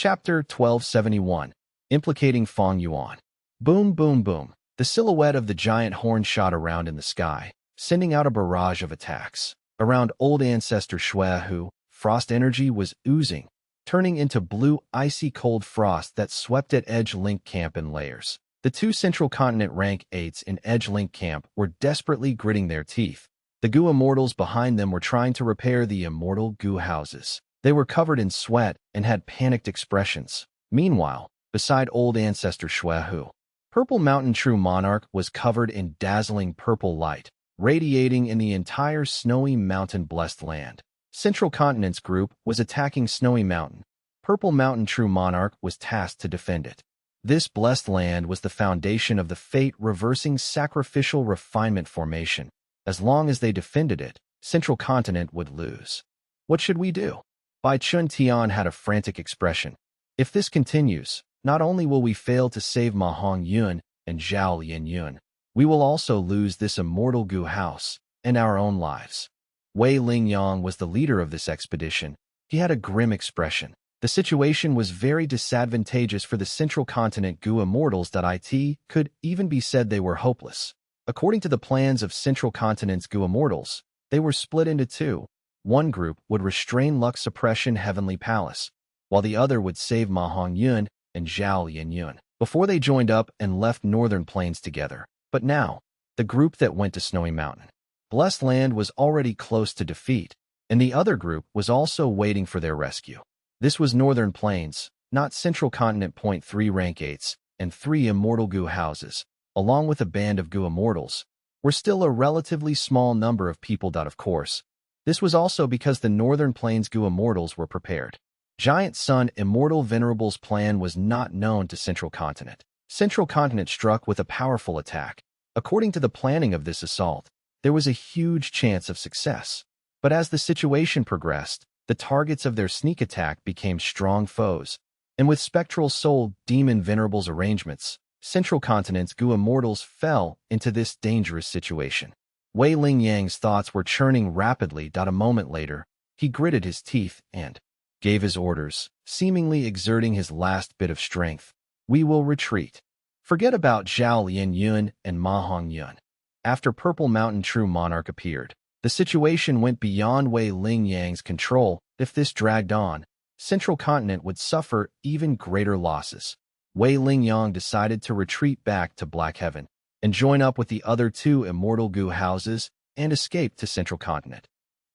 Chapter 1271, Implicating Feng Yuan. Boom, boom, boom. The silhouette of the giant horn shot around in the sky, sending out a barrage of attacks. Around old ancestor Shui Hu, frost energy was oozing, turning into blue, icy cold frost that swept at Edge Link Camp in layers. The two Central Continent rank 8s in Edge Link Camp were desperately gritting their teeth. The Gu Immortals behind them were trying to repair the immortal Gu houses. They were covered in sweat and had panicked expressions. Meanwhile, beside old ancestor Shui Hu, Purple Mountain True Monarch was covered in dazzling purple light, radiating in the entire Snowy Mountain blessed land. Central Continent's group was attacking Snowy Mountain. Purple Mountain True Monarch was tasked to defend it. This blessed land was the foundation of the fate-reversing sacrificial refinement formation. As long as they defended it, Central Continent would lose. What should we do? Bai Chun Tian had a frantic expression. If this continues, not only will we fail to save Ma Hongyun and Zhao Lianyun, we will also lose this immortal Gu house and our own lives. Wei Lingyang was the leader of this expedition. He had a grim expression. The situation was very disadvantageous for the Central Continent Gu Immortals. It could even be said they were hopeless. According to the plans of Central Continent's Gu Immortals, they were split into two. One group would restrain Lux Suppression Heavenly Palace, while the other would save Ma Hongyun and Zhao Lianyun before they joined up and left Northern Plains together. But now, the group that went to Snowy Mountain, Blessed Land, was already close to defeat, and the other group was also waiting for their rescue. This was Northern Plains, not Central Continent. 3 rank 8s and 3 immortal Gu houses, along with a band of Gu Immortals, were still a relatively small number of people. Of course, this was also because the Northern Plains Gu Immortals were prepared. Giant Sun Immortal Venerable's plan was not known to Central Continent. Central Continent struck with a powerful attack. According to the planning of this assault, there was a huge chance of success. But as the situation progressed, the targets of their sneak attack became strong foes. And with Spectral Soul Demon Venerable's arrangements, Central Continent's Gu Immortals fell into this dangerous situation. Wei Lingyang's thoughts were churning rapidly. A moment later, he gritted his teeth and gave his orders, seemingly exerting his last bit of strength. We will retreat. Forget about Zhao Lianyun and Ma Hongyun. After Purple Mountain True Monarch appeared, the situation went beyond Wei Lingyang's control. If this dragged on, Central Continent would suffer even greater losses. Wei Lingyang decided to retreat back to Black Heaven and join up with the other 2 immortal Gu houses and escape to Central Continent.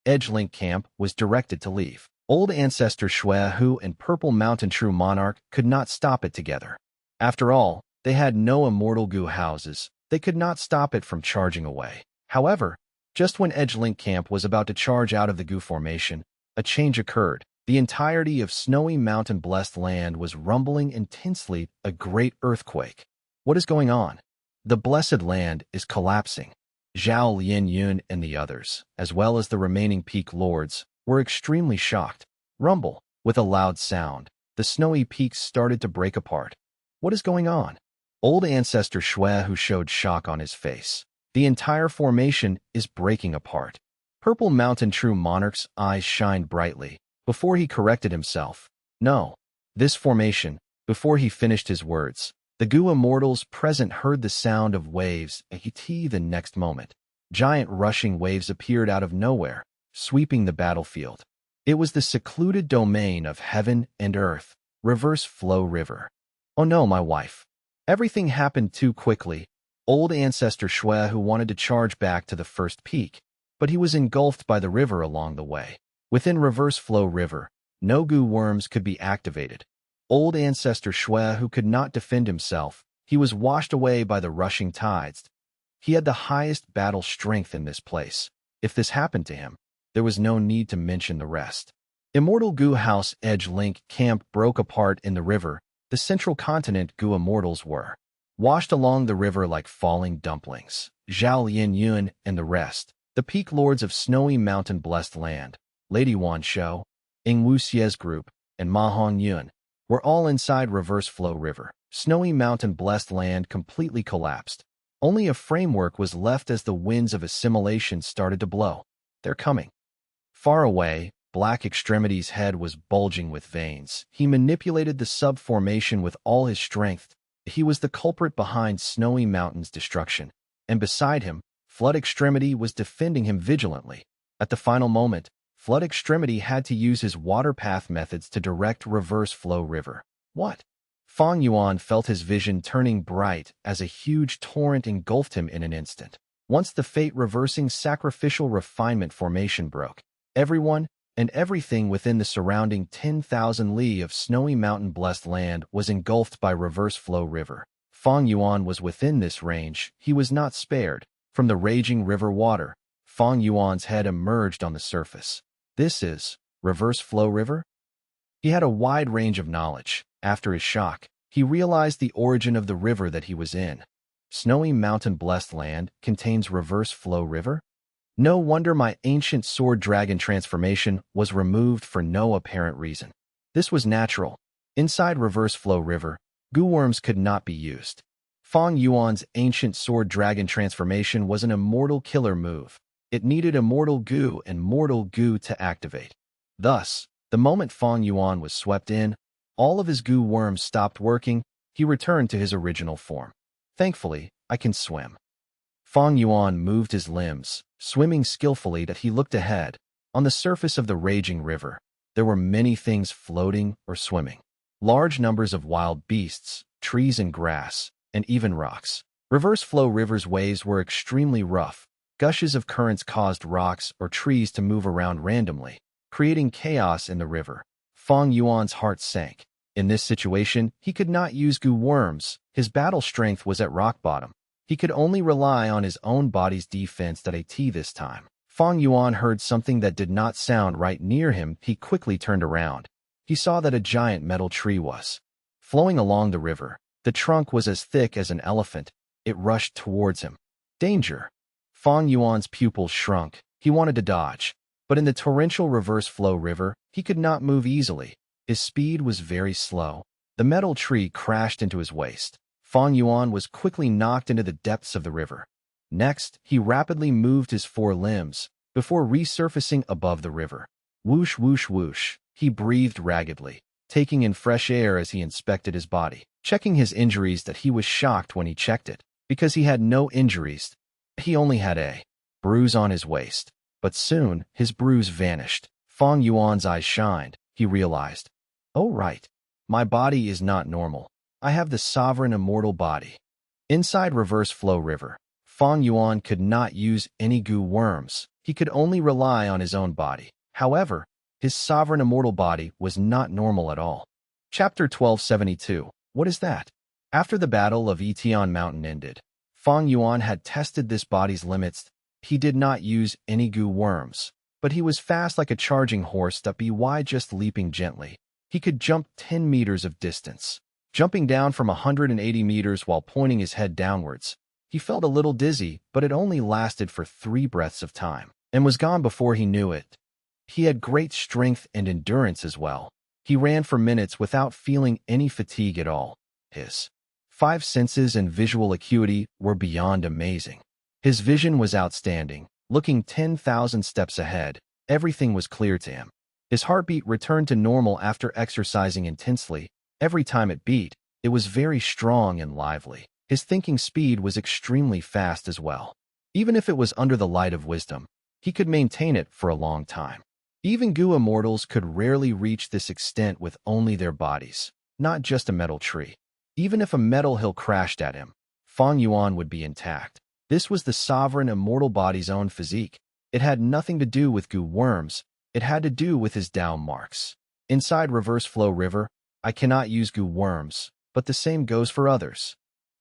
Edge Link Camp was directed to leave. Old ancestor Shui Hu and Purple Mountain True Monarch could not stop it together. After all, they had no immortal Gu houses. They could not stop it from charging away. However, just when Edge Link Camp was about to charge out of the Gu formation, a change occurred. The entirety of Snowy Mountain blessed land was rumbling intensely, a great earthquake. What is going on? The blessed land is collapsing. Zhao Lianyun and the others, as well as the remaining peak lords, were extremely shocked. Rumble. With a loud sound, the snowy peaks started to break apart. What is going on? Old ancestor Shui Hu showed shock on his face. The entire formation is breaking apart. Purple Mountain True Monarch's eyes shined brightly. Before he corrected himself, no, this formation. Before he finished his words, the Gu Immortals present heard the sound of waves. The next moment, giant rushing waves appeared out of nowhere, sweeping the battlefield. It was the secluded domain of heaven and earth, Reverse Flow River. Oh no, my wife. Everything happened too quickly. Old ancestor Shui Hu wanted to charge back to the first peak, but he was engulfed by the river along the way. Within Reverse Flow River, no Gu worms could be activated. Old ancestor Shui Hu could not defend himself. He was washed away by the rushing tides. He had the highest battle strength in this place. If this happened to him, there was no need to mention the rest. Immortal Gu House Edge Link Camp broke apart in the river. The Central Continent Gu Immortals were washed along the river like falling dumplings. Zhao Lianyun and the rest, the peak lords of Snowy Mountain blessed land, Lady Wan Shou, Ing Wuxie's group, and Ma Hongyun, were all inside Reverse Flow River. Snowy Mountain blessed land completely collapsed. Only a framework was left as the winds of assimilation started to blow. They're coming. Far away, Black Extremity's head was bulging with veins. He manipulated the sub-formation with all his strength. He was the culprit behind Snowy Mountain's destruction, and beside him, Flood Extremity was defending him vigilantly. At the final moment, Flood Extremity had to use his water path methods to direct Reverse Flow River. What? Fang Yuan felt his vision turning bright as a huge torrent engulfed him in an instant. Once the fate-reversing sacrificial refinement formation broke, everyone and everything within the surrounding 10,000 li of Snowy Mountain-blessed land was engulfed by Reverse Flow River. Fang Yuan was within this range. He was not spared. From the raging river water, Fang Yuan's head emerged on the surface. This is Reverse Flow River? He had a wide range of knowledge. After his shock, he realized the origin of the river that he was in. Snowy Mountain-blessed land contains Reverse Flow River? No wonder my ancient sword dragon transformation was removed for no apparent reason. This was natural. Inside Reverse Flow River, goo worms could not be used. Fang Yuan's ancient sword dragon transformation was an immortal killer move. It needed immortal goo and mortal goo to activate. Thus, the moment Fang Yuan was swept in, all of his goo worms stopped working. He returned to his original form. Thankfully, I can swim. Fang Yuan moved his limbs, swimming skillfully that he looked ahead. On the surface of the raging river, there were many things floating or swimming. Large numbers of wild beasts, trees and grass, and even rocks. Reverse Flow River's waves were extremely rough. Gushes of currents caused rocks or trees to move around randomly, creating chaos in the river. Fang Yuan's heart sank. In this situation, he could not use goo worms. His battle strength was at rock bottom. He could only rely on his own body's defense at AT this time. Fang Yuan heard something that did not sound right near him. He quickly turned around. He saw that a giant metal tree was flowing along the river. The trunk was as thick as an elephant. It rushed towards him. Danger! Fang Yuan's pupils shrunk. He wanted to dodge, but in the torrential Reverse Flow River, he could not move easily. His speed was very slow. The metal tree crashed into his waist. Fang Yuan was quickly knocked into the depths of the river. Next, he rapidly moved his four limbs before resurfacing above the river. Whoosh, whoosh, whoosh. He breathed raggedly, taking in fresh air as he inspected his body. Checking his injuries, that he was shocked when he checked it, because he had no injuries. He only had a bruise on his waist. But soon, his bruise vanished. Fang Yuan's eyes shined. He realized, oh right, my body is not normal. I have the sovereign immortal body. Inside Reverse Flow River, Fang Yuan could not use any goo worms. He could only rely on his own body. However, his sovereign immortal body was not normal at all. Chapter 1272. What is that? After the Battle of Etion Mountain ended, Fang Yuan had tested this body's limits. He did not use any goo worms, but he was fast like a charging horse that by just leaping gently. He could jump 10 meters of distance, jumping down from 180 meters while pointing his head downwards. He felt a little dizzy, but it only lasted for 3 breaths of time, and was gone before he knew it. He had great strength and endurance as well. He ran for minutes without feeling any fatigue at all. His 5 senses and visual acuity were beyond amazing. His vision was outstanding. Looking 10,000 steps ahead, everything was clear to him. His heartbeat returned to normal after exercising intensely. Every time it beat, it was very strong and lively. His thinking speed was extremely fast as well. Even if it was under the light of wisdom, he could maintain it for a long time. Even goo immortals could rarely reach this extent with only their bodies, not just a metal tree. Even if a metal hill crashed at him, Fang Yuan would be intact. This was the sovereign immortal body's own physique. It had nothing to do with goo worms. It had to do with his Dao marks. Inside Reverse Flow River, I cannot use goo worms, but the same goes for others.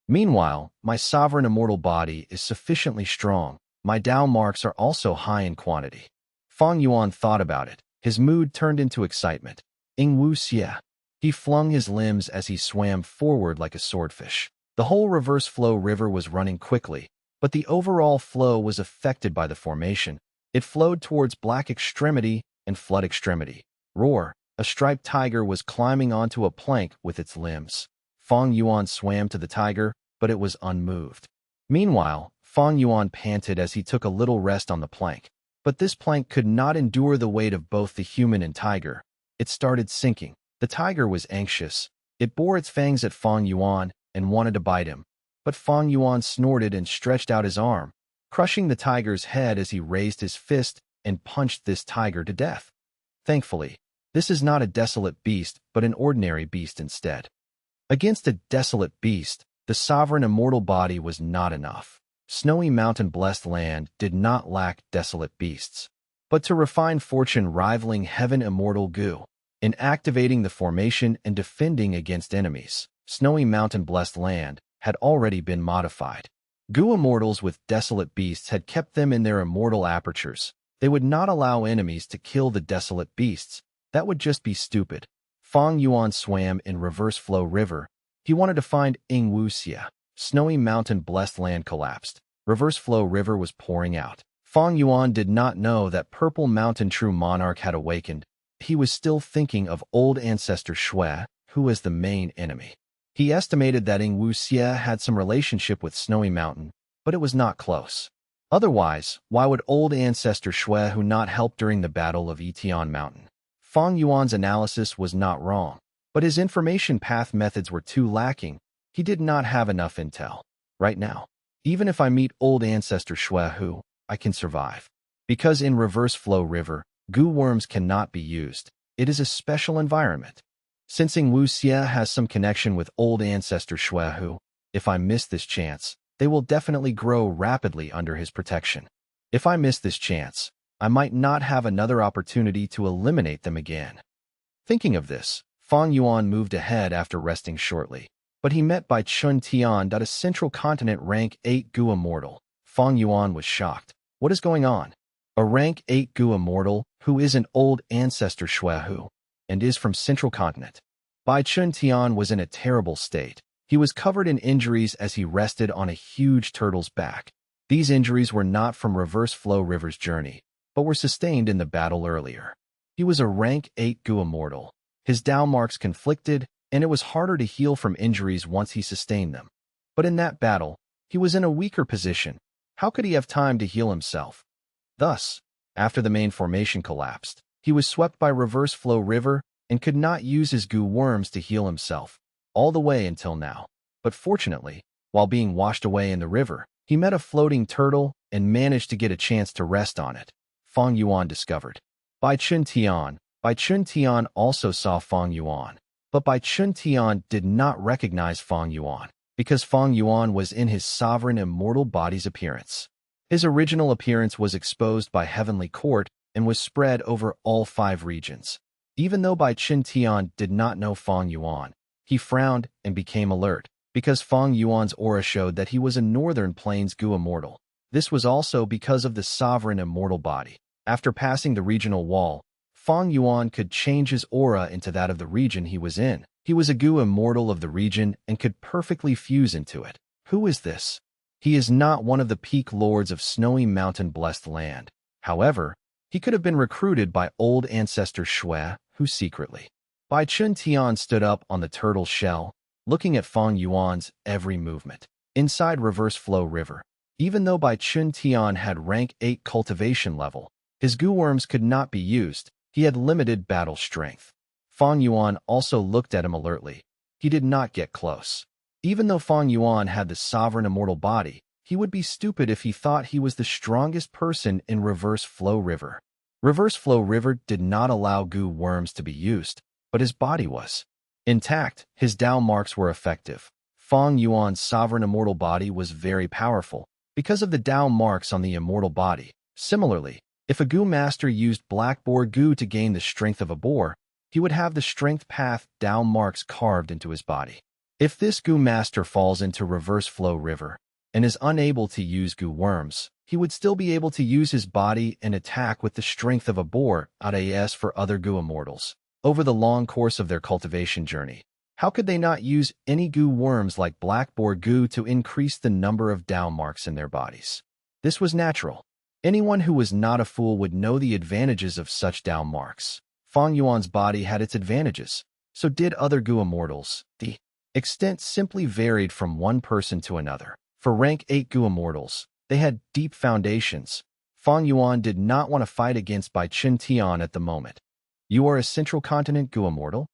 Meanwhile, my sovereign immortal body is sufficiently strong. My Dao marks are also high in quantity. Fang Yuan thought about it. His mood turned into excitement. Wu xia. He flung his limbs as he swam forward like a swordfish. The whole Reverse Flow River was running quickly, but the overall flow was affected by the formation. It flowed towards Black Extremity and Flood Extremity. Roar! A striped tiger was climbing onto a plank with its limbs. Fang Yuan swam to the tiger, but it was unmoved. Meanwhile, Fang Yuan panted as he took a little rest on the plank. But this plank could not endure the weight of both the human and tiger. It started sinking. The tiger was anxious. It bore its fangs at Fang Yuan and wanted to bite him. But Fang Yuan snorted and stretched out his arm, crushing the tiger's head as he raised his fist and punched this tiger to death. Thankfully, this is not a desolate beast, but an ordinary beast instead. Against a desolate beast, the sovereign immortal body was not enough. Snowy mountain-blessed land did not lack desolate beasts. But to refine fortune rivaling heaven immortal Gu, in activating the formation and defending against enemies, snowy mountain-blessed land had already been modified. Gu immortals with desolate beasts had kept them in their immortal apertures. They would not allow enemies to kill the desolate beasts. That would just be stupid. Fang Yuan swam in reverse flow river. He wanted to find xianxia. Snowy mountain-blessed land collapsed. Reverse flow river was pouring out. Fang Yuan did not know that Purple Mountain True Monarch had awakened. He was still thinking of old ancestor Shui, who was the main enemy. He estimated that xianxia had some relationship with Snowy Mountain, but it was not close. Otherwise, why would old ancestor Shui who not help during the Battle of Etian Mountain? Fang Yuan's analysis was not wrong, but his information path methods were too lacking. He did not have enough intel. Right now, even if I meet old ancestor Shui who, I can survive. Because in reverse flow river, Gu worms cannot be used. It is a special environment. Since xianxia has some connection with old ancestor Shui who, if I miss this chance, they will definitely grow rapidly under his protection. If I miss this chance, I might not have another opportunity to eliminate them again. Thinking of this, Fang Yuan moved ahead after resting shortly. But he met by Chun Tian, a Central Continent rank 8 Gu immortal. Fang Yuan was shocked. What is going on? A rank 8 Gu immortal who is an old ancestor Shui who, and is from Central Continent. Bai Chun Tian was in a terrible state. He was covered in injuries as he rested on a huge turtle's back. These injuries were not from reverse flow river's journey, but were sustained in the battle earlier. He was a rank 8 Gu immortal. His Dao marks conflicted, and it was harder to heal from injuries once he sustained them. But in that battle, he was in a weaker position. How could he have time to heal himself? Thus, after the main formation collapsed, he was swept by reverse flow river and could not use his Gu worms to heal himself, all the way until now. But fortunately, while being washed away in the river, he met a floating turtle and managed to get a chance to rest on it. Fang Yuan discovered. Bai Chun Tian also saw Fang Yuan, but Bai Chun Tian did not recognize Fang Yuan, because Fang Yuan was in his sovereign immortal body's appearance. His original appearance was exposed by Heavenly Court and was spread over all 5 regions. Even though Bai Chun Tian did not know Fang Yuan, he frowned and became alert, because Fang Yuan's aura showed that he was a Northern Plains Gu immortal. This was also because of the sovereign immortal body. After passing the regional wall, Fang Yuan could change his aura into that of the region he was in. He was a Gu immortal of the region and could perfectly fuse into it. Who is this? He is not one of the peak lords of snowy mountain-blessed land. However, he could have been recruited by old ancestor Shui, who secretly. Bai Chun Tian stood up on the turtle shell, looking at Fang Yuan's every movement. Inside reverse flow river, even though Bai Chun Tian had rank 8 cultivation level, his Gu worms could not be used. He had limited battle strength. Fang Yuan also looked at him alertly. He did not get close. Even though Fang Yuan had the sovereign immortal body, he would be stupid if he thought he was the strongest person in reverse flow river. Reverse flow river did not allow Gu worms to be used, but his body was intact. His Dao marks were effective. Fang Yuan's sovereign immortal body was very powerful because of the Dao marks on the immortal body. Similarly, if a Gu master used Black Boar Gu to gain the strength of a boar, he would have the strength path Dao marks carved into his body. If this Gu master falls into reverse flow river and is unable to use Gu worms, he would still be able to use his body and attack with the strength of a boar as for other Gu immortals. Over the long course of their cultivation journey, how could they not use any Gu worms like Black Boar Gu to increase the number of Dao marks in their bodies? This was natural. Anyone who was not a fool would know the advantages of such Dao marks. Fang Yuan's body had its advantages, so did other Gu immortals. The extent simply varied from one person to another. For rank 8 Gu immortals, they had deep foundations. Fang Yuan did not want to fight against Bai Chen Tian at the moment. You are a Central Continent Gu Immortal?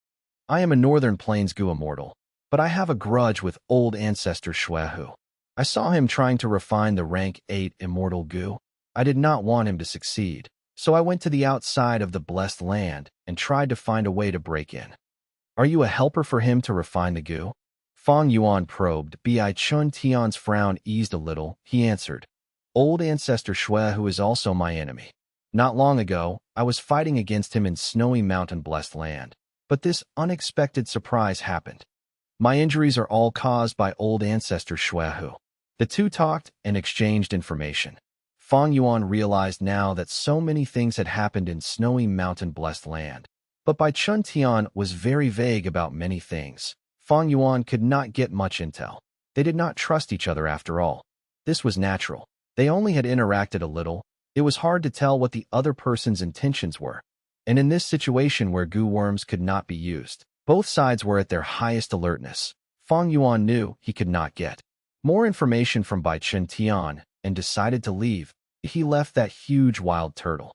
I am a Northern Plains Gu Immortal, but I have a grudge with old ancestor Xuehu. I saw him trying to refine the rank 8 Immortal Gu. I did not want him to succeed, so I went to the outside of the blessed land and tried to find a way to break in. Are you a helper for him to refine the Gu? Fang Yuan probed. Bai Chen Tian's frown eased a little. He answered, Old ancestor Xuehu is also my enemy. Not long ago, I was fighting against him in snowy mountain blessed land, but this unexpected surprise happened. My injuries are all caused by old ancestor Xuehu. The two talked and exchanged information. Fang Yuan realized now that so many things had happened in snowy mountain blessed land, but Bai Chen Tian was very vague about many things. Fang Yuan could not get much intel. They did not trust each other after all. This was natural. They only had interacted a little. It was hard to tell what the other person's intentions were. And in this situation where Gu worms could not be used, both sides were at their highest alertness. Fang Yuan knew he could not get more information from Bai Chen Tian and decided to leave. He left that huge wild turtle.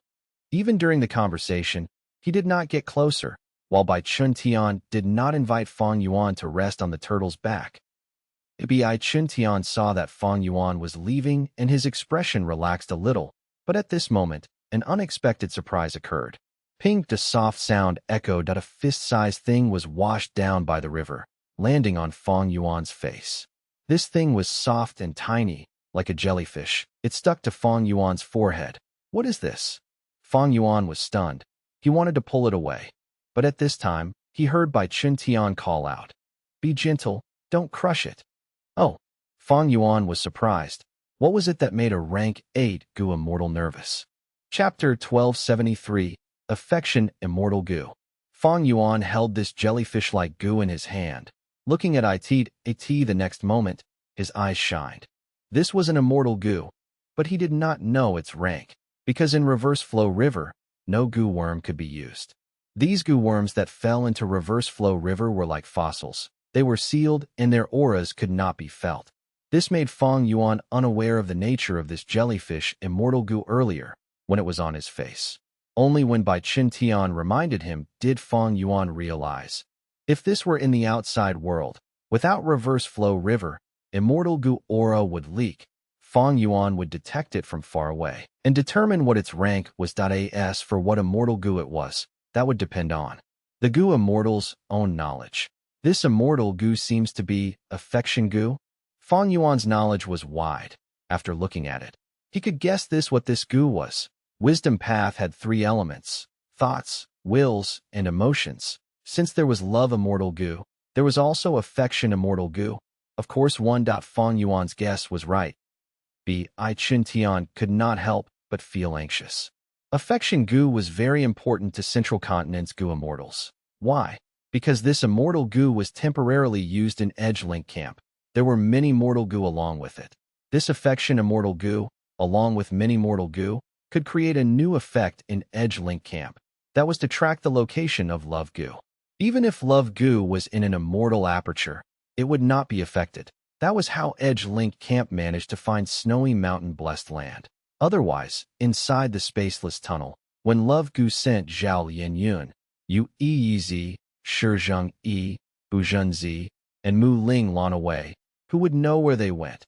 Even during the conversation, he did not get closer, while Bai Chen Tian did not invite Fang Yuan to rest on the turtle's back. Bai Chen Tian saw that Fang Yuan was leaving and his expression relaxed a little, but at this moment, an unexpected surprise occurred. Ping, a soft sound echoed that a fist-sized thing was washed down by the river, landing on Fang Yuan's face. This thing was soft and tiny, like a jellyfish. It stuck to Fang Yuan's forehead. What is this? Fang Yuan was stunned. He wanted to pull it away. But at this time, he heard Bai Chen Tian call out, Be gentle, don't crush it. Oh, Fang Yuan was surprised. What was it that made a rank 8 Gu Immortal nervous? Chapter 1273, Affection Immortal Gu. Fang Yuan held this jellyfish-like Gu in his hand. Looking at it the next moment, his eyes shined. This was an immortal Gu, but he did not know its rank, because in Reverse Flow River, no Gu worm could be used. These Gu worms that fell into Reverse Flow River were like fossils. They were sealed, and their auras could not be felt. This made Fang Yuan unaware of the nature of this jellyfish immortal Gu earlier, when it was on his face. Only when Bai Chen Tian reminded him did Fang Yuan realize. If this were in the outside world, without Reverse Flow River, immortal Gu aura would leak. Fang Yuan would detect it from far away and determine what its rank was. As for what immortal Gu it was, that would depend on the Gu immortal's own knowledge. This immortal Gu seems to be Affection Gu. Fang Yuan's knowledge was wide. After looking at it, he could guess what this Gu was. Wisdom Path had 3 elements: thoughts, wills, and emotions. Since there was Love Immortal Gu, there was also Affection Immortal Gu. Of course, Fang Yuan's guess was right. Bai Chen Tian could not help but feel anxious. Affection Gu was very important to Central Continent's Gu Immortals. Why? Because this immortal Gu was temporarily used in Edge Link Camp. There were many mortal Gu along with it. This Affection Immortal Gu, along with many mortal Gu, could create a new effect in Edge Link Camp. That was to track the location of Love Gu. Even if Love Gu was in an immortal aperture, it would not be affected. That was how Edge Link Camp managed to find snowy mountain blessed land. Otherwise, inside the spaceless tunnel, when Love Gu sent Zhao Lianyun, Yu Yizi, Shizheng Yi, Buzhenzi, and Mu Ling Lan away, who would know where they went?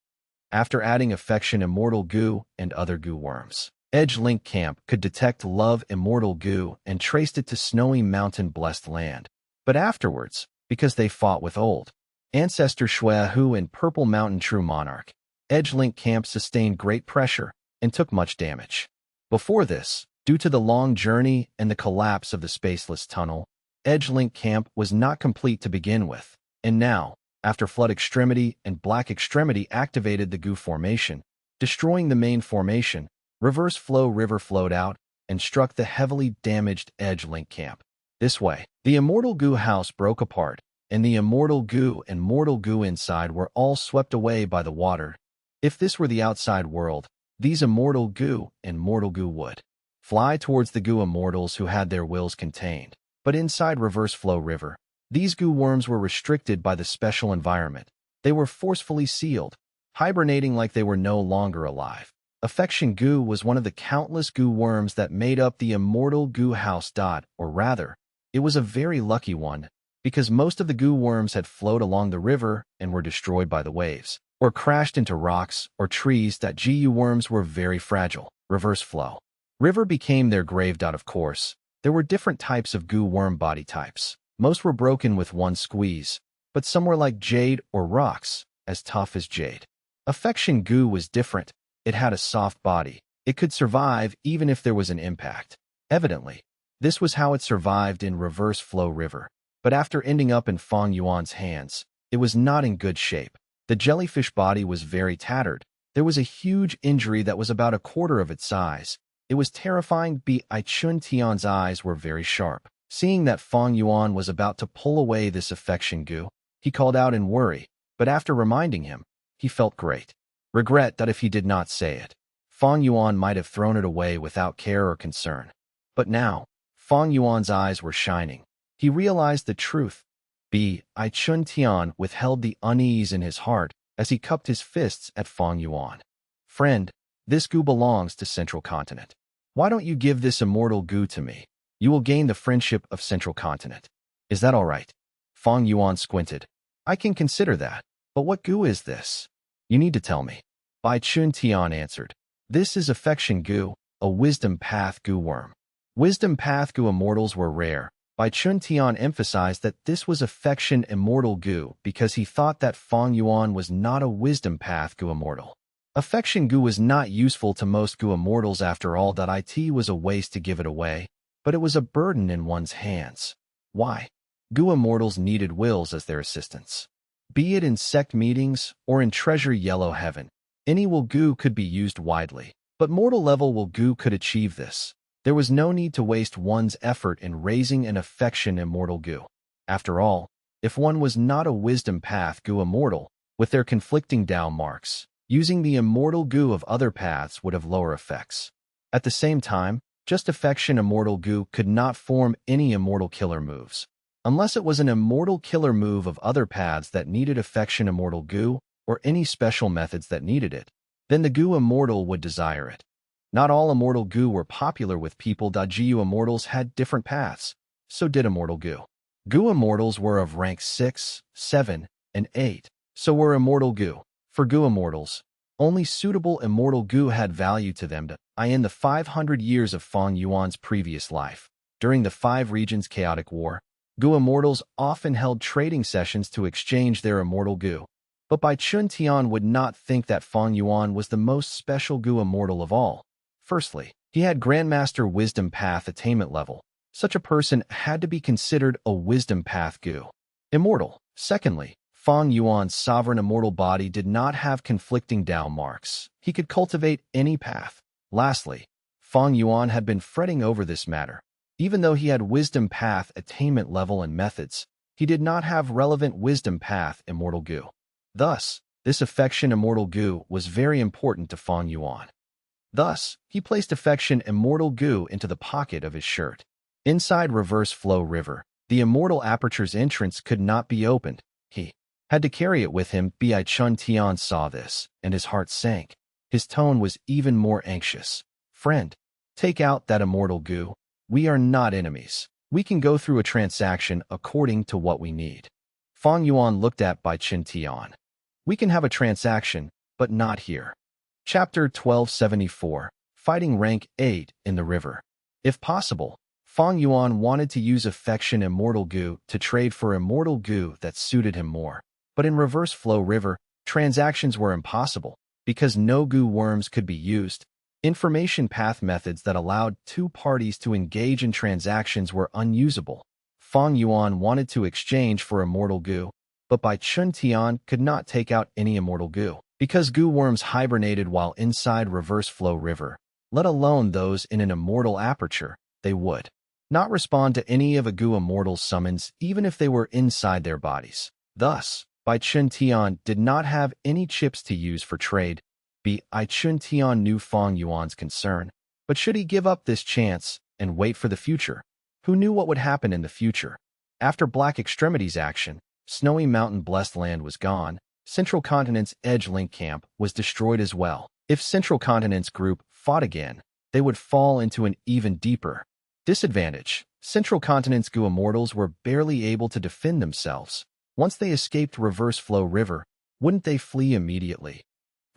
After adding Affection Immortal Gu and other Gu worms, Edge Link Camp could detect Love Immortal Gu and traced it to snowy mountain blessed land. But afterwards, because they fought with old ancestor Xuehu and Purple Mountain True Monarch, Edge Link Camp sustained great pressure and took much damage. Before this, due to the long journey and the collapse of the spaceless tunnel, Edge Link Camp was not complete to begin with. And now, after Flood Extremity and Black Extremity activated the Gu formation, destroying the main formation, Reverse Flow River flowed out and struck the heavily damaged Edge Link Camp. This way, the Immortal Gu house broke apart, and the Immortal Gu and Mortal Gu inside were all swept away by the water. If this were the outside world, these Immortal Gu and Mortal Gu would fly towards the Gu Immortals who had their wills contained. But inside Reverse Flow River, these Gu worms were restricted by the special environment. They were forcefully sealed, hibernating like they were no longer alive. Affection goo was one of the countless goo worms that made up the immortal goo house. Or rather, it was a very lucky one, because most of the goo worms had flowed along the river and were destroyed by the waves, or crashed into rocks or trees. Gu worms were very fragile. Reverse flow river became their grave. Of course, there were different types of goo worm body types. Most were broken with one squeeze, but some were like jade or rocks, as tough as jade. Affection goo was different. It had a soft body. It could survive even if there was an impact. Evidently, this was how it survived in reverse flow river. But after ending up in Fang Yuan's hands, it was not in good shape. The jellyfish body was very tattered. There was a huge injury that was about a quarter of its size. It was terrifying. Chun Tian's eyes were very sharp. Seeing that Fang Yuan was about to pull away this affection goo, he called out in worry, but after reminding him, he felt great regret that if he did not say it, Fang Yuan might have thrown it away without care or concern. But now, Fang Yuan's eyes were shining. He realized the truth. Chun Tian withheld the unease in his heart as he cupped his fists at Fang Yuan. Friend, this goo belongs to Central Continent. Why don't you give this immortal goo to me? You will gain the friendship of Central Continent. Is that all right? Fang Yuan squinted. I can consider that. But what goo is this? You need to tell me. Chun Tian answered. This is affection goo, a wisdom path goo worm. Wisdom path goo immortals were rare. Chun Tian emphasized that this was affection immortal goo because he thought that Fang Yuan was not a wisdom path goo immortal. Affection goo was not useful to most goo immortals after all. It was a waste to give it away, but it was a burden in one's hands. Why? Goo immortals needed wills as their assistants. Be it in sect meetings or in treasure yellow heaven, any will goo could be used widely, but mortal level will goo could achieve this. There was no need to waste one's effort in raising an affection immortal goo. After all, if one was not a wisdom path goo immortal, with their conflicting Dao marks, using the immortal goo of other paths would have lower effects. At the same time, just affection immortal goo could not form any immortal killer moves. Unless it was an immortal killer move of other paths that needed affection immortal goo, or any special methods that needed it, then the goo immortal would desire it. Not all immortal goo were popular with people. Gu immortals had different paths, so did immortal goo. Goo immortals were of rank 6, 7, and 8, so were immortal goo. For goo immortals, only suitable immortal goo had value to them. In the 500 years of Fang Yuan's previous life, during the 5 regions chaotic war, goo immortals often held trading sessions to exchange their immortal goo. But Chun Tian would not think that Fang Yuan was the most special goo immortal of all. Firstly, he had Grandmaster Wisdom Path attainment level. Such a person had to be considered a Wisdom Path goo immortal. Secondly, Fang Yuan's sovereign immortal body did not have conflicting Dao marks. He could cultivate any path. Lastly, Fang Yuan had been fretting over this matter. Even though he had Wisdom Path attainment level and methods, he did not have relevant Wisdom Path immortal goo. Thus, this affection immortal goo was very important to Fang Yuan. Thus, he placed affection immortal goo into the pocket of his shirt. Inside reverse flow river, the immortal aperture's entrance could not be opened. He had to carry it with him. Chun Tian saw this, and his heart sank. His tone was even more anxious. Friend, take out that immortal goo. We are not enemies. We can go through a transaction according to what we need. Fang Yuan looked at Chun Tian. We can have a transaction, but not here. Chapter 1274, Fighting Rank 8 in the River. If possible, Fang Yuan wanted to use affection immortal goo to trade for immortal goo that suited him more. But in reverse flow river, transactions were impossible, because no goo worms could be used. Information path methods that allowed 2 parties to engage in transactions were unusable. Fang Yuan wanted to exchange for immortal goo, but Chun Tian could not take out any immortal goo, because goo worms hibernated while inside reverse flow river, let alone those in an immortal aperture. They would not respond to any of a goo immortal's summons even if they were inside their bodies. Thus, Chun Tian did not have any chips to use for trade. Chun Tian knew Fang Yuan's concern, but should he give up this chance and wait for the future? Who knew what would happen in the future? After Black Extremity's action, Snowy Mountain Blessed Land was gone. Central Continent's Edge Link Camp was destroyed as well. If Central Continent's group fought again, they would fall into an even deeper disadvantage. Central Continent's Gu immortals were barely able to defend themselves. Once they escaped Reverse Flow River, wouldn't they flee immediately?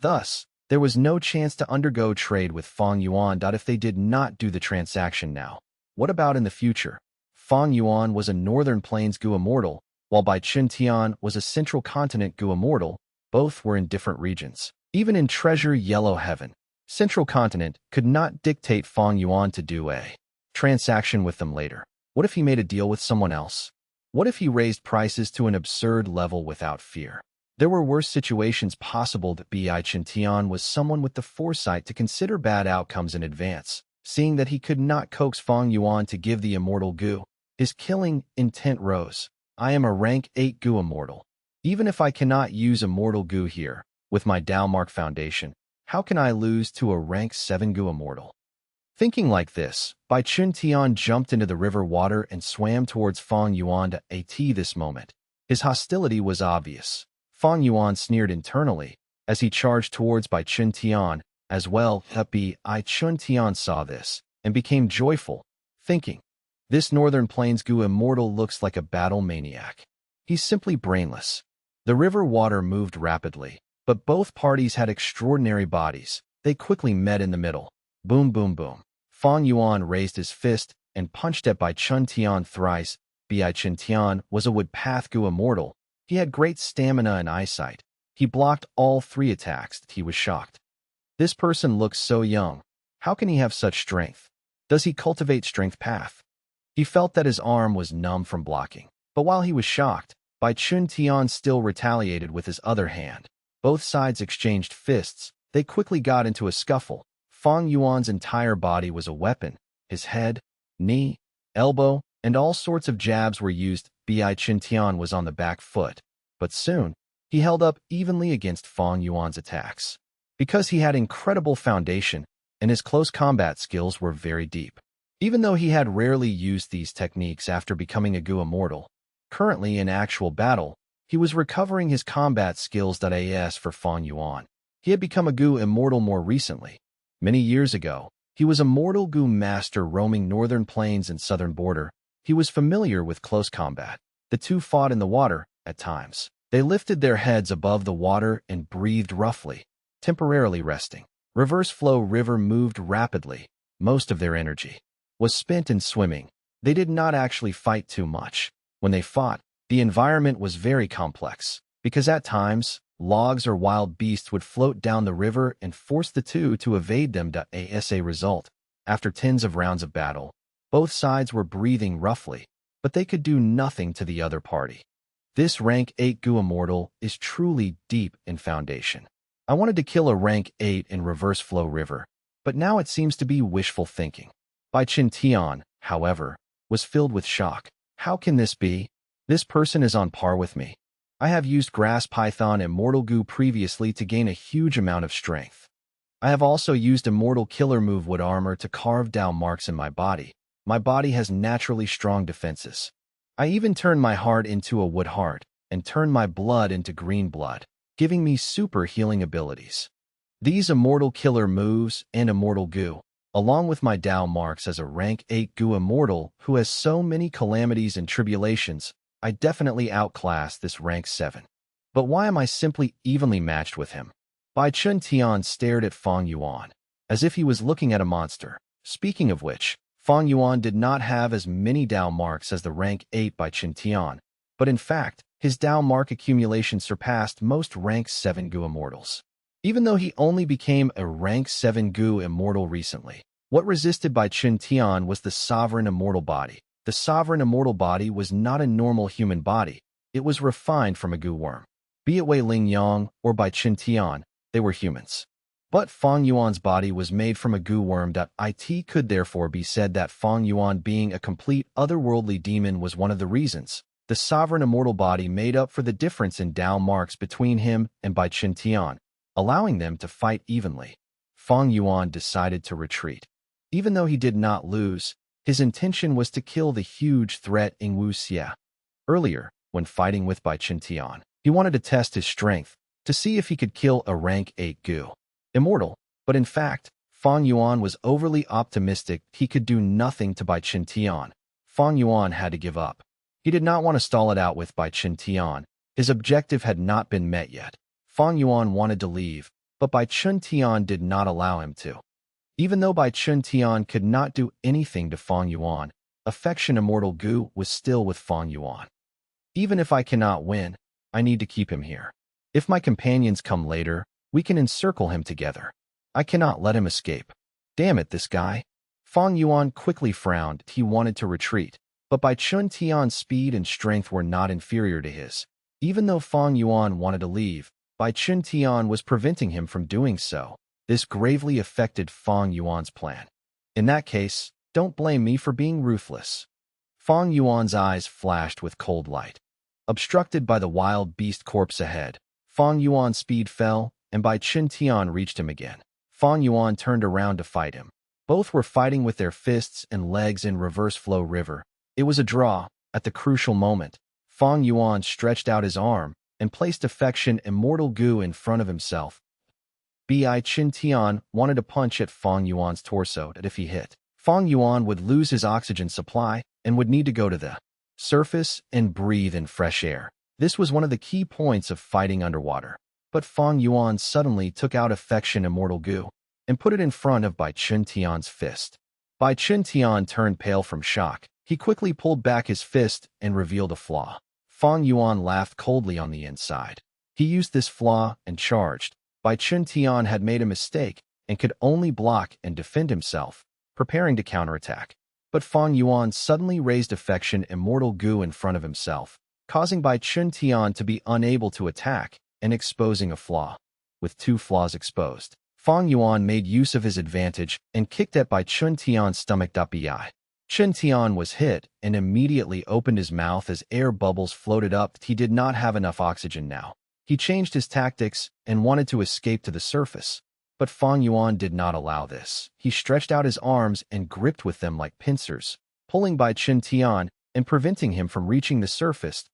Thus, there was no chance to undergo trade with Feng Yuan. If they did not do the transaction now, what about in the future? Feng Yuan was a Northern Plains Gu immortal, while Bai Tian was a Central Continent Gu immortal. Both were in different regions. Even in Treasure Yellow Heaven, Central Continent could not dictate Feng Yuan to do a transaction with them later. What if he made a deal with someone else? What if he raised prices to an absurd level without fear? There were worse situations possible. That Bai Tian was someone with the foresight to consider bad outcomes in advance. Seeing that he could not coax Feng Yuan to give the immortal Gu, his killing intent rose. I am a rank 8 Gu immortal. Even if I cannot use immortal Gu here, with my Dalmark Foundation, how can I lose to a rank 7 Gu immortal? Thinking like this, Bai Tian jumped into the river water and swam towards Feng Yuan. This moment, his hostility was obvious. Feng Yuan sneered internally as he charged towards Bai Tian as well. Bai Tian saw this and became joyful, thinking, this Northern Plains Gu immortal looks like a battle maniac. He's simply brainless. The river water moved rapidly, but both parties had extraordinary bodies. They quickly met in the middle. Boom, boom, boom. Feng Yuan raised his fist and punched at Bai Tian thrice. Bai Tian was a woodpath Gu immortal. He had great stamina and eyesight. He blocked all 3 attacks. He was shocked. This person looks so young. How can he have such strength? Does he cultivate strength path? He felt that his arm was numb from blocking. But while he was shocked, Bai Tian still retaliated with his other hand. Both sides exchanged fists. They quickly got into a scuffle. Feng Yuan's entire body was a weapon. His head, knee, elbow, and all sorts of jabs were used. Bai Tian was on the back foot. But soon, he held up evenly against Feng Yuan's attacks. Because he had incredible foundation, and his close combat skills were very deep. Even though he had rarely used these techniques after becoming a Gu immortal, currently in actual battle, he was recovering his combat skills. As for Feng Yuan, he had become a Gu immortal more recently. Many years ago, he was a mortal Gu master roaming Northern Plains and Southern Border. He was familiar with close combat. The two fought in the water, at times. They lifted their heads above the water and breathed roughly, temporarily resting. Reverse Flow River moved rapidly. Most of their energy was spent in swimming. They did not actually fight too much. When they fought, the environment was very complex, because at times, logs or wild beasts would float down the river and force the two to evade them. As a result, after tens of rounds of battle, both sides were breathing roughly, but they could do nothing to the other party. This rank 8 Gu immortal is truly deep in foundation. I wanted to kill a rank 8 in Reverse Flow River, but now it seems to be wishful thinking. Bai Tian, however, was filled with shock. How can this be? This person is on par with me. I have used Grass Python Immortal Gu previously to gain a huge amount of strength. I have also used Immortal Killer Move Wood Armor to carve down marks in my body. My body has naturally strong defenses. I even turned my heart into a wood heart and turned my blood into green blood, giving me super healing abilities. These Immortal Killer Moves and Immortal Gu, along with my Dao marks as a rank 8 Gu immortal who has so many calamities and tribulations, I definitely outclass this rank 7. But why am I simply evenly matched with him? Bai Tian stared at Feng Yuan, as if he was looking at a monster. Speaking of which, Feng Yuan did not have as many Dao marks as the rank 8 Bai Tian, but in fact, his Dao mark accumulation surpassed most rank 7 Gu immortals. Even though he only became a rank 7 Gu immortal recently, what resisted Bai Tian was the Sovereign Immortal Body. The Sovereign Immortal Body was not a normal human body. It was refined from a Gu worm. Be it Wei Ling Yang or Bai Tian, they were humans. But Feng Yuan's body was made from a Gu worm. It could therefore be said that Feng Yuan being a complete otherworldly demon was one of the reasons. The Sovereign Immortal Body made up for the difference in Dao marks between him and Bai Tian, allowing them to fight evenly. Feng Yuan decided to retreat. Even though he did not lose, his intention was to kill the huge threat xianxia. Earlier, when fighting with Bai Tian, he wanted to test his strength, to see if he could kill a rank 8 Gu immortal. But in fact, Fang Yuan was overly optimistic he could do nothing to Bai Qin Tian. Fang Yuan had to give up. He did not want to stall it out with Bai Qin Tian. His objective had not been met yet. Fang Yuan wanted to leave, but Bai Qin Tian did not allow him to. Even though Bai Qin Tian could not do anything to Fang Yuan, affection immortal Gu was still with Fang Yuan. Even if I cannot win, I need to keep him here. If my companions come later, we can encircle him together. I cannot let him escape. Damn it, this guy. Fang Yuan quickly frowned. He wanted to retreat, but Bai Qin Tian's speed and strength were not inferior to his. Even though Fang Yuan wanted to leave, Bai Qin Tian was preventing him from doing so. This gravely affected Fang Yuan's plan. In that case, don't blame me for being ruthless. Fang Yuan's eyes flashed with cold light. Obstructed by the wild beast corpse ahead, Fang Yuan's speed fell, and Bai Qin Tian reached him again. Fang Yuan turned around to fight him. Both were fighting with their fists and legs in reverse flow river. It was a draw. At the crucial moment, Fang Yuan stretched out his arm and placed affection immortal Gu in front of himself. Bai Qin Tian wanted to punch at Fang Yuan's torso, that if he hit, Fang Yuan would lose his oxygen supply and would need to go to the surface and breathe in fresh air. This was one of the key points of fighting underwater. But Fang Yuan suddenly took out affection immortal Gu and put it in front of Bai Qin Tian's fist. Bai Qin Tian turned pale from shock. He quickly pulled back his fist and revealed a flaw. Fang Yuan laughed coldly on the inside. He used this flaw and charged. Bai Qin Tian had made a mistake and could only block and defend himself, preparing to counterattack. But Fang Yuan suddenly raised affection immortal Gu in front of himself, causing Bai Qin Tian to be unable to attack and exposing a flaw. With two flaws exposed, Fang Yuan made use of his advantage and kicked at Bai Qin Tian's stomach. Bai Qin Tian was hit and immediately opened his mouth as air bubbles floated up. He did not have enough oxygen now. He changed his tactics and wanted to escape to the surface. But Fang Yuan did not allow this. He stretched out his arms and gripped with them like pincers, pulling Bai Qin Tian and preventing him from reaching the surface.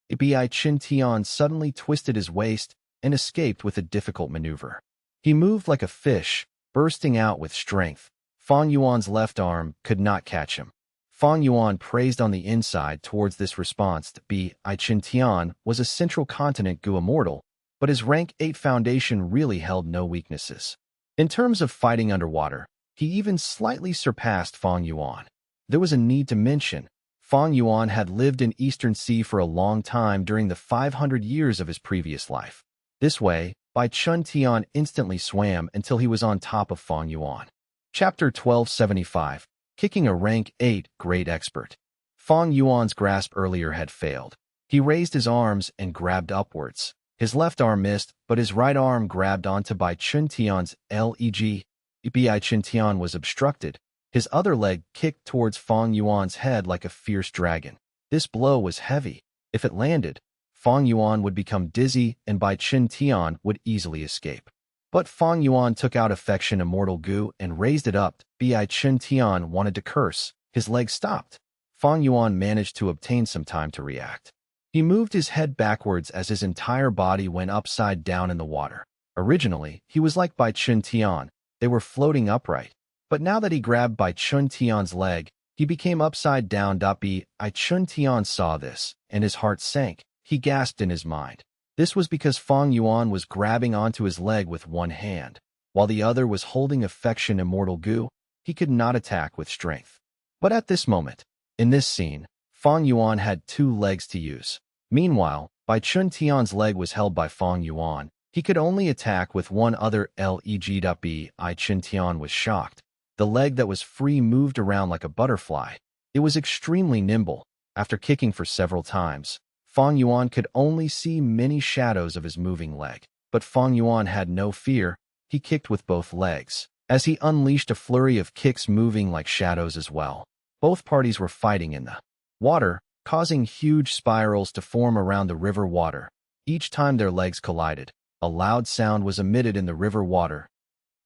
Bai Qin Tian suddenly twisted his waist and escaped with a difficult maneuver. He moved like a fish, bursting out with strength. Fang Yuan's left arm could not catch him. Fang Yuan praised on the inside towards this response. Bai Qin Tian was a central continent Gu immortal, but his rank 8 foundation really held no weaknesses. In terms of fighting underwater, he even slightly surpassed Fang Yuan. There was a need to mention, Fang Yuan had lived in Eastern Sea for a long time during the 500 years of his previous life. This way, Bai Qin Tian instantly swam until he was on top of Fang Yuan. Chapter 1275, Kicking a Rank 8 Great Expert. Fang Yuan's grasp earlier had failed. He raised his arms and grabbed upwards. His left arm missed, but his right arm grabbed onto Bai Qin Tian's leg. Bai Qin Tian was obstructed. His other leg kicked towards Fang Yuan's head like a fierce dragon. This blow was heavy. If it landed, Fang Yuan would become dizzy and Bai Qin Tian would easily escape. But Fang Yuan took out affection immortal Gu and raised it up. Bai Qin Tian wanted to curse. His leg stopped. Fang Yuan managed to obtain some time to react. He moved his head backwards as his entire body went upside down in the water. Originally, he was like Bai Qin Tian. They were floating upright. But now that he grabbed Bai Qin Tian's leg, he became upside down. Bai Qin Tian saw this, and his heart sank. He gasped in his mind. This was because Fang Yuan was grabbing onto his leg with one hand, while the other was holding affection immortal Gu. He could not attack with strength. But at this moment, in this scene, Fang Yuan had two legs to use. Meanwhile, Bai Qin Tian's leg was held by Fang Yuan. He could only attack with one other leg. Bai Qin Tian was shocked. The leg that was free moved around like a butterfly. It was extremely nimble. After kicking for several times, Fang Yuan could only see many shadows of his moving leg. But Fang Yuan had no fear. He kicked with both legs, as he unleashed a flurry of kicks moving like shadows as well. Both parties were fighting in the water, causing huge spirals to form around the river water. Each time their legs collided, a loud sound was emitted in the river water.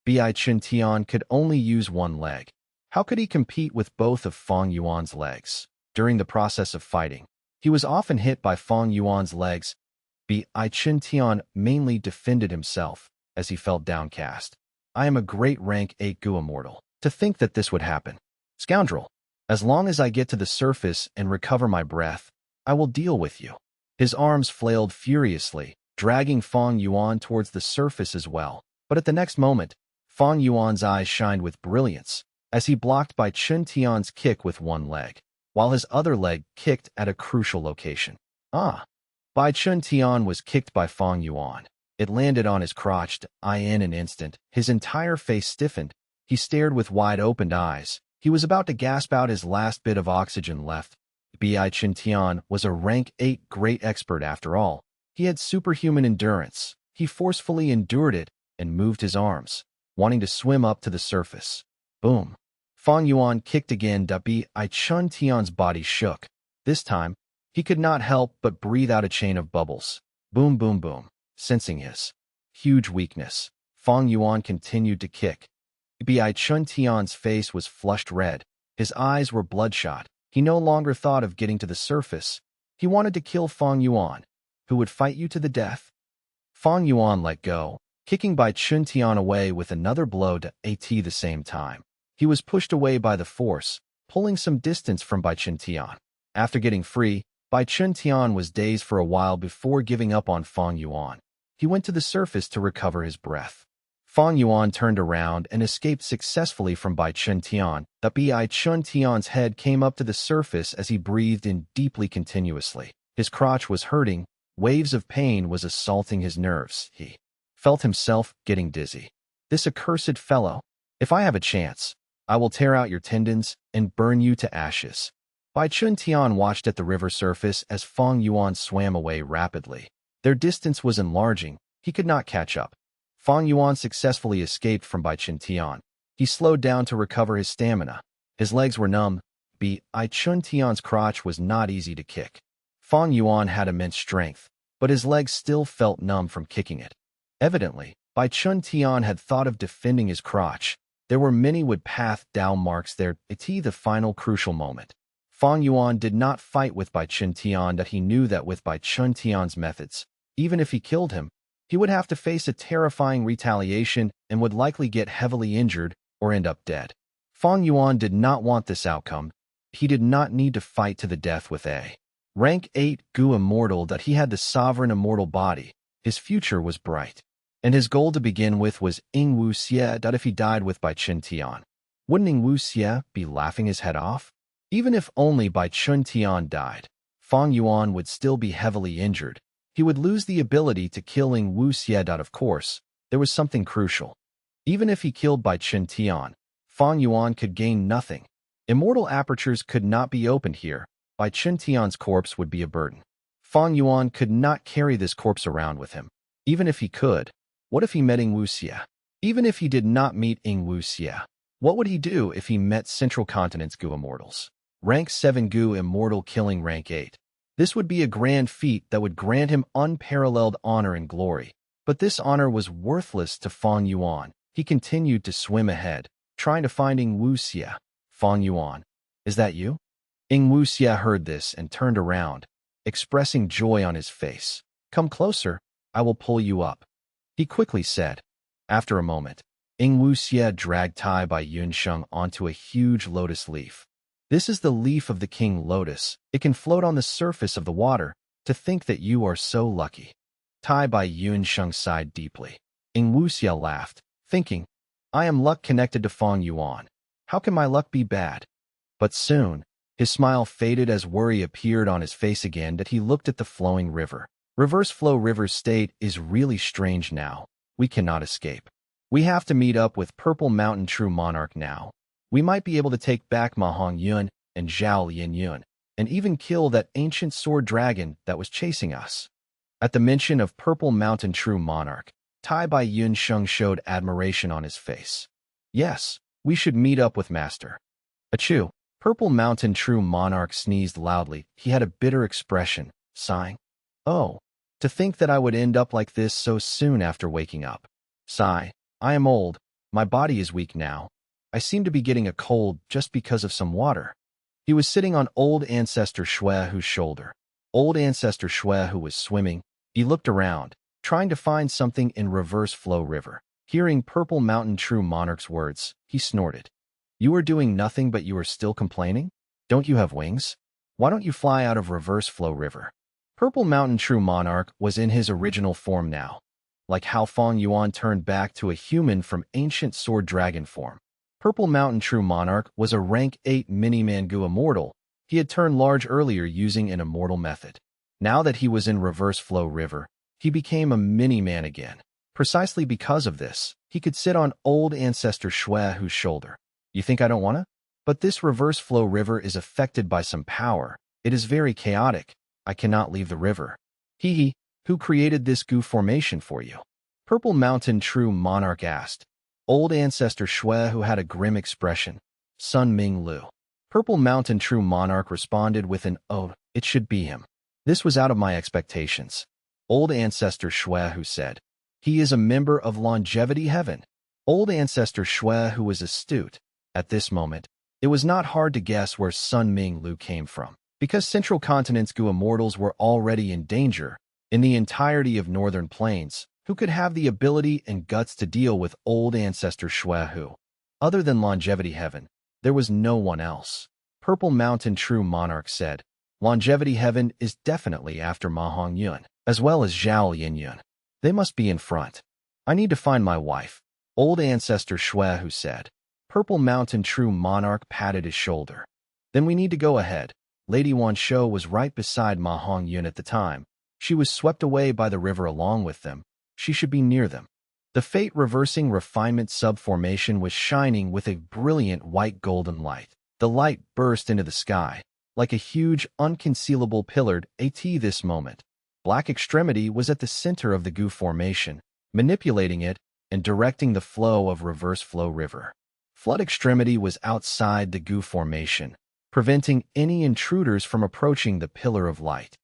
Bai Qin Tian could only use one leg. How could he compete with both of Fang Yuan's legs? During the process of fighting, he was often hit by Fang Yuan's legs. Bai Qin Tian mainly defended himself, as he felt downcast. I am a great rank 8 Gu immortal. To think that this would happen. Scoundrel. As long as I get to the surface and recover my breath, I will deal with you. His arms flailed furiously, dragging Fang Yuan towards the surface as well. But at the next moment, Fang Yuan's eyes shined with brilliance as he blocked Bai Chun Tian's kick with one leg, while his other leg kicked at a crucial location. Bai Chun Tian was kicked by Fang Yuan. It landed on his crotch. In an instant, his entire face stiffened. He stared with wide-opened eyes. He was about to gasp out his last bit of oxygen left. Bai Chun Tian was a rank 8 great expert after all. He had superhuman endurance. He forcefully endured it and moved his arms, wanting to swim up to the surface. Boom. Fang Yuan kicked again. Bai Chun Tian's body shook. This time, he could not help but breathe out a chain of bubbles. Boom, boom, boom. Sensing his huge weakness, Fang Yuan continued to kick. Bai Chun Tian's face was flushed red. His eyes were bloodshot. He no longer thought of getting to the surface. He wanted to kill Fang Yuan, who would fight you to the death. Fang Yuan let go, kicking Bai Chun Tian away with another blow to at the same time. He was pushed away by the force, pulling some distance from Bai Chun Tian. After getting free, Bai Chun Tian was dazed for a while before giving up on Fang Yuan. He went to the surface to recover his breath. Fang Yuan turned around and escaped successfully from Bai Chun Tian. Bai Chun Tian's head came up to the surface as he breathed in deeply continuously. His crotch was hurting. Waves of pain was assaulting his nerves. He felt himself getting dizzy. This accursed fellow. If I have a chance, I will tear out your tendons and burn you to ashes. Bai Chun Tian watched at the river surface as Fang Yuan swam away rapidly. Their distance was enlarging. He could not catch up. Fang Yuan successfully escaped from Bai Chun Tian. He slowed down to recover his stamina. His legs were numb. Bai Chun Tian's crotch was not easy to kick. Fang Yuan had immense strength, but his legs still felt numb from kicking it. Evidently, Bai Chun Tian had thought of defending his crotch. There were many wood path down marks there. The final crucial moment. Fang Yuan did not fight with Bai Chun Tian. That he knew that with Bai Chun Tian's methods, even if he killed him, he would have to face a terrifying retaliation and would likely get heavily injured or end up dead. Fang Yuan did not want this outcome. He did not need to fight to the death with a rank 8 Gu immortal. That he had the sovereign immortal body. His future was bright. And his goal to begin with was Ing Wuxia. That if he died with Bai Chun Tian, wouldn't Ing Wuxia be laughing his head off? Even if only Bai Chun Tian died, Fang Yuan would still be heavily injured. He would lose the ability to kill Ing Wuxia. Of course, there was something crucial. Even if he killed Bai Chun Tian, Fang Yuan could gain nothing. Immortal apertures could not be opened here. Bai Chun Tian's corpse would be a burden. Fang Yuan could not carry this corpse around with him. Even if he could, what if he met Ing Wuxia? Even if he did not meet Ing Wuxia, what would he do if he met Central Continent's Gu immortals? Rank 7 Gu immortal killing rank 8. This would be a grand feat that would grant him unparalleled honor and glory. But this honor was worthless to Fang Yuan. He continued to swim ahead, trying to find Ing Wuxia. Fang Yuan, is that you? Ing Wuxia heard this and turned around, expressing joy on his face. Come closer, I will pull you up, he quickly said. After a moment, Ing Wuxia dragged Tai Bai Yunsheng onto a huge lotus leaf. This is the leaf of the king lotus. It can float on the surface of the water. To think that you are so lucky. Tai Bai Yunsheng sighed deeply. Ing Wuxia laughed, thinking, I am luck connected to Fang Yuan. How can my luck be bad? But soon, his smile faded as worry appeared on his face again. That he looked at the flowing river. Reverse flow river's state is really strange now. We cannot escape. We have to meet up with Purple Mountain True Monarch now. We might be able to take back Ma Hong Yun and Zhao Lin Yun, and even kill that ancient sword dragon that was chasing us. At the mention of Purple Mountain True Monarch, Tai Bai Yunsheng showed admiration on his face. Yes, we should meet up with Master. Achoo! Purple Mountain True Monarch sneezed loudly. He had a bitter expression, sighing. Oh, to think that I would end up like this so soon after waking up. Sigh, I am old. My body is weak now. I seem to be getting a cold just because of some water. He was sitting on Old Ancestor Shuehu's shoulder. Old Ancestor Shuehu was swimming. He looked around, trying to find something in Reverse Flow River. Hearing Purple Mountain True Monarch's words, he snorted. You are doing nothing but you are still complaining? Don't you have wings? Why don't you fly out of Reverse Flow River? Purple Mountain True Monarch was in his original form now, like how Fong Yuan turned back to a human from ancient sword dragon form. Purple Mountain True Monarch was a rank 8 mini-mangu immortal. He had turned large earlier using an immortal method. Now that he was in Reverse Flow River, he became a mini-man again. Precisely because of this, he could sit on old ancestor Xuehu's shoulder. You think I don't wanna? But this Reverse Flow River is affected by some power. It is very chaotic. I cannot leave the river. Hee, who created this goo formation for you? Purple Mountain True Monarch asked. Old ancestor Xuehu had a grim expression. Sun Ming Lu. Purple Mountain True Monarch responded with an, oh, it should be him. This was out of my expectations. Old ancestor Xuehu said. He is a member of Longevity Heaven. Old ancestor Xuehu was astute. At this moment, it was not hard to guess where Sun Ming Lu came from. Because Central Continent's Gu Immortals were already in danger, in the entirety of Northern Plains, who could have the ability and guts to deal with old ancestor Xuehu? Other than Longevity Heaven, there was no one else. Purple Mountain True Monarch said, Longevity Heaven is definitely after Ma Hongyun, as well as Zhao Yinyun. They must be in front. I need to find my wife. Old ancestor Xuehu said. Purple Mountain True Monarch patted his shoulder. Then we need to go ahead. Lady Wan Shou was right beside Ma Hongyun at the time. She was swept away by the river along with them. She should be near them. The fate-reversing refinement subformation was shining with a brilliant white-golden light. The light burst into the sky, like a huge, unconcealable pillared AT this moment. Black Extremity was at the center of the goo formation, manipulating it and directing the flow of Reverse Flow River. Flood Extremity was outside the goo formation, preventing any intruders from approaching the pillar of light.